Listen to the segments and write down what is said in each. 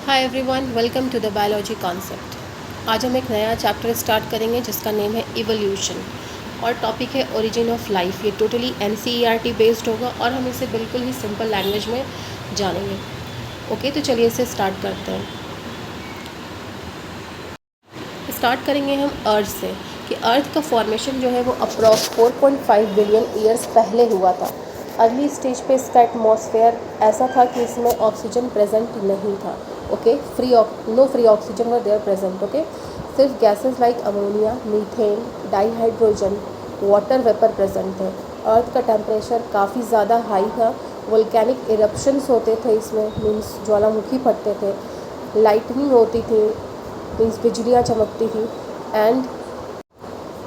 Hi everyone, welcome to the biology concept. आज हम एक नया चैप्टर स्टार्ट करेंगे जिसका नेम है इवोल्यूशन और टॉपिक है ओरिजिन ऑफ लाइफ। ये टोटली एनसीईआरटी बेस्ड होगा और हम इसे बिल्कुल ही सिंपल लैंग्वेज में जानेंगे। ओके, तो चलिए इसे स्टार्ट करते हैं। स्टार्ट करेंगे हम अर्थ से कि अर्थ का फॉर्मेशन जो है वो अप्रॉक्स 4.5 बिलियन ईयर्स पहले हुआ था। अर्ली स्टेज पे इसका एटमॉस्फेयर ऐसा था कि इसमें ऑक्सीजन प्रेजेंट नहीं था। Okay, no free oxygen were there present. Okay, सिर्फ gases like ammonia, methane, dihydrogen, water vapour present थे। अर्थ का टेम्परेचर काफ़ी ज़्यादा हाई था। वोल्केनिक इरप्शंस होते थे इसमें, मीन्स ज्वालामुखी फटते थे, लाइटनिंग होती थी, मीन्स बिजलियाँ चमकती थी, एंड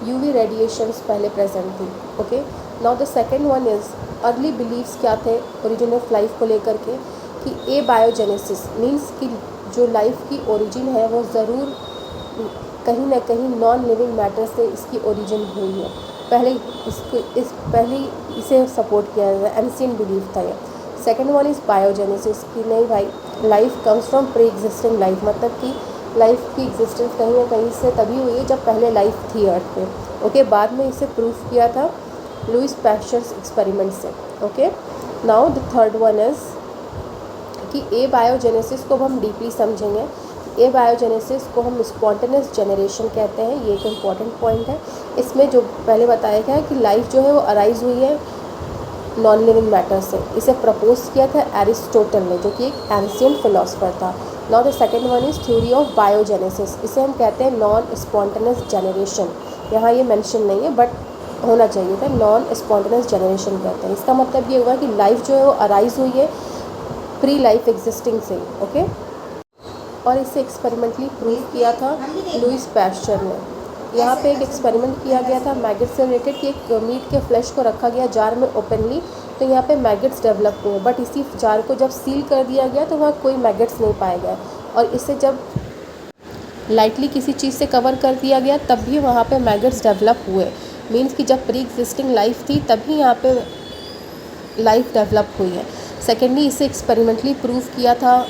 यूवी रेडिएशंस पहले प्रेजेंट थी। Okay, now the second one is early beliefs क्या थे ओरिजिन ऑफ लाइफ को लेकर के कि ए बायोजेनेसिस मीन्स कि जो लाइफ की ओरिजिन है वो ज़रूर कहीं ना कहीं नॉन लिविंग मैटर से इसकी ओरिजिन हुई है। पहले इसे सपोर्ट किया जाता है, एंशिएंट बिलीफ था ये। सेकेंड वन इज़ बायोजेनेसिस कि नहीं भाई, life comes from pre existing life, मतलब कि लाइफ की एग्जिस्टेंस कहीं ना कहीं से तभी हुई है जब पहले लाइफ थी अर्थ पे। ओके, बाद में इसे प्रूफ किया था लुईस पैस्चर्स एक्सपेरिमेंट से। Okay, now the third one is कि ए बायोजेनेसिस को हम डीपली समझेंगे। ए बायोजेनेसिस को हम स्पॉन्टेनियस जनरेशन कहते हैं। ये एक इम्पॉर्टेंट पॉइंट है। इसमें जो पहले बताया गया है कि लाइफ जो है वो अराइज हुई है नॉन लिविंग मैटर से। इसे प्रपोज किया था एरिस्टोटल ने, जो कि एक एंशिएंट फिलोसफर था। Now the second one is theory of biogenesis. इसे हम कहते हैं नॉन स्पॉन्टेनियस जनरेशन। यहाँ ये मेंशन नहीं है बट होना चाहिए था, नॉन स्पॉन्टेनियस जनरेशन कहते हैं। इसका मतलब ये हुआ कि लाइफ जो है वो अराइज हुई है प्री लाइफ एग्जिस्टिंग से। ओके, और इसे एक्सपेरिमेंटली प्रूव किया था लुईस पैस्चर ने। यहाँ पे एक एक्सपेरिमेंट किया गया था मैगट से रिलेटेड कि एक मीट के फ्लैश को रखा गया जार में ओपनली, तो यहाँ पे मैगट्स डेवलप हुए, बट इसी जार को जब सील कर दिया गया तो वहाँ कोई मैगट्स नहीं पाए गए। और इसे जब लाइटली किसी चीज़ से कवर कर दिया गया तब भी वहाँ पे मैगट्स डेवलप हुए। मीन्स कि जब प्री एग्जिस्टिंग लाइफ थी तभी यहाँ पे लाइफ डेवलप हुई है। सेकेंडली इसे एक्सपेरिमेंटली प्रूव किया था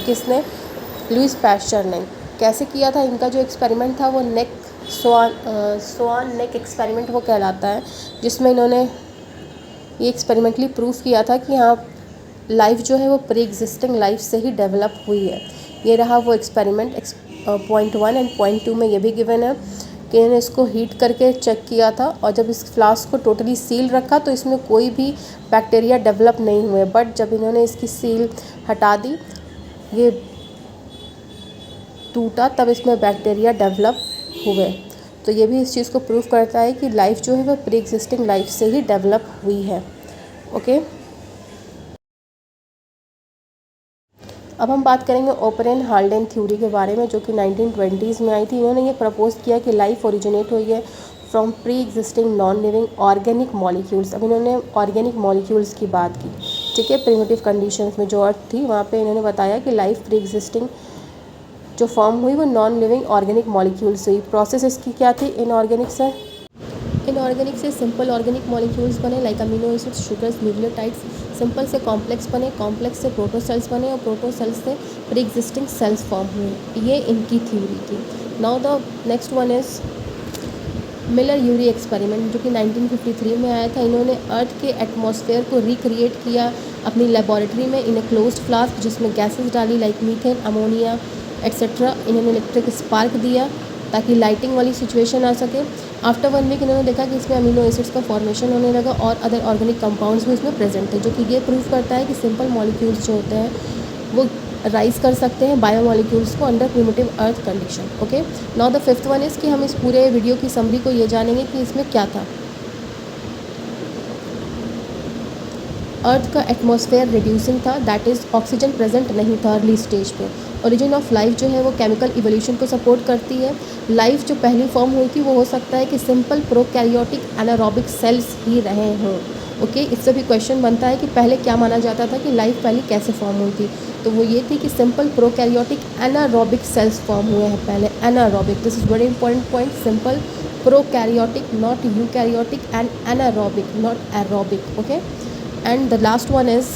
किसने? लुईस पैस्चर ने। कैसे किया था? इनका जो एक्सपेरिमेंट था वो स्वान नेक एक्सपेरिमेंट वो कहलाता है, जिसमें इन्होंने ये एक्सपेरिमेंटली प्रूव किया था कि हाँ, लाइफ जो है वो प्री एग्जिस्टिंग लाइफ से ही डेवलप हुई है। ये रहा वो एक्सपेरिमेंट। पॉइंट 1 एंड पॉइंट 2 में ये भी गिवन है कि इन्होंने इसको हीट करके चेक किया था, और जब इस फ्लास्क को टोटली सील रखा तो इसमें कोई भी बैक्टीरिया डेवलप नहीं हुए, बट जब इन्होंने इसकी सील हटा दी, ये टूटा, तब इसमें बैक्टीरिया डेवलप हुए। तो ये भी इस चीज़ को प्रूव करता है कि लाइफ जो है वो प्री एग्जिस्टिंग लाइफ से ही डेवलप हुई है। ओके, अब हम बात करेंगे ओपरेन हाल्डेन थ्योरी के बारे में, जो कि 1920s में आई थी। इन्होंने ये प्रपोज किया कि लाइफ ओरिजिनेट हुई है from pre existing non living organic molecules. अब इन्होंने ऑर्गेनिक मॉलिक्यूल्स की बात की, ठीक है। प्रिमिटिव कंडीशंस में जो अर्थ थी वहाँ पे इन्होंने बताया कि लाइफ प्री एग्जिस्टिंग जो फॉर्म हुई वो नॉन लिविंग ऑर्गेनिक मॉलिक्यूल्स हुई। प्रोसेस इसकी क्या थी? इनऑर्गेनिक से सिंपल ऑर्गेनिक मॉलिक्यूल्स बने, like amino acids, sugars, nucleotides. Simple से कॉम्प्लेक्स बने, कॉम्प्लेक्स से प्रोटोसेल्स बने, और प्रोटोसेल्स से प्री एग्जिस्टिंग सेल्स फॉर्म हुए। ये इनकी थ्योरी थी। Now the next one is Miller Yuri experiment, जो कि 1953 में आया था। इन्होंने अर्थ के एटमॉस्फेयर को रिक्रिएट किया अपनी लेबॉरेटरी में इन ए क्लोज्ड फ्लास्क, जिसमें गैसेस डाली लाइक मीथेन, अमोनिया एट्सेट्रा। इन्होंने इलेक्ट्रिक स्पार्क दिया ताकि लाइटिंग वाली सिचुएशन आ सके। आफ्टर 1 वीक इन्होंने देखा कि इसमें अमीनो एसिड्स का फॉर्मेशन होने लगा और अदर ऑर्गेनिक कंपाउंड्स भी इसमें प्रेजेंट थे, जो कि ये प्रूव करता है कि सिंपल मॉलिक्यूल्स जो होते हैं वो राइज कर सकते हैं बायोमॉलिक्यूल्स को under primitive earth condition. Okay, now the fifth one is कि हम इस पूरे वीडियो की समरी को ये जानेंगे कि इसमें क्या था। अर्थ का एटमॉस्फेयर रिड्यूसिंग था, दैट इज़ ऑक्सीजन प्रेजेंट नहीं था अर्ली स्टेज पे। ओरिजिन ऑफ लाइफ जो है वो केमिकल इवोल्यूशन को सपोर्ट करती है। लाइफ जो पहली फॉर्म हुई थी वो हो सकता है कि सिंपल प्रोकैरियोटिक एनारोबिक सेल्स ही रहे हों। ओके, इससे भी क्वेश्चन बनता है कि पहले क्या माना जाता था कि लाइफ पहले कैसे फॉर्म हुई थी, तो वो ये थी कि simple prokaryotic anaerobic cells form हुए हैं पहले। Anaerobic, this is very important point. Simple prokaryotic, not eukaryotic, and anaerobic, not aerobic. Okay, and the last one is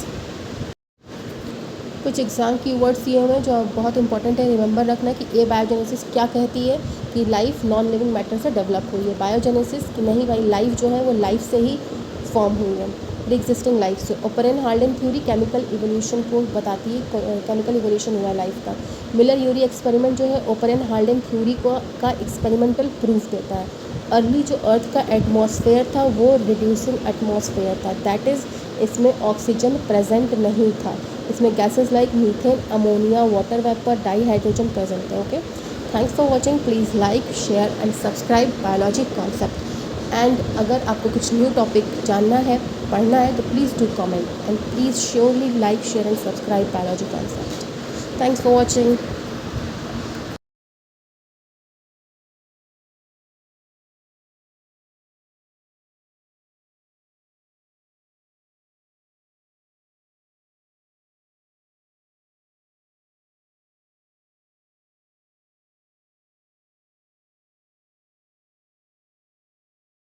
कुछ एग्जाम की वर्ड्स दिए हुए हैं जो बहुत इंपॉर्टेंट है, रिमेंबर रखना कि ए बायोजेनेसिस क्या कहती है कि लाइफ नॉन लिविंग मैटर से डेवलप हुई है। बायोजेनेसिस कि नहीं भाई, लाइफ जो है वो लाइफ से ही फॉर्म हुई है, प्री एग्जिस्टिंग लाइफ से। ओपरेन हार्डन थ्योरी केमिकल इवोल्यूशन को बताती है, केमिकल इवोल्यूशन हुआ लाइफ का। मिलर यूरी एक्सपेरिमेंट जो है ओपरेन हार्डन थ्योरी को का एक्सपेरिमेंटल प्रूफ देता है। अर्ली जो अर्थ का एटमॉस्फेयर था वो रिड्यूसिंग एटमॉस्फेयर था, दैट इज़ इसमें ऑक्सीजन प्रेजेंट नहीं था, इसमें gases like methane, ammonia, water vapour, dihydrogen present है। Okay, thanks for watching. Please like, share and subscribe biology concept. And अगर आपको कुछ न्यू टॉपिक जानना है, पढ़ना है, तो please do comment and please surely like, share and subscribe biology concept. Thanks for watching.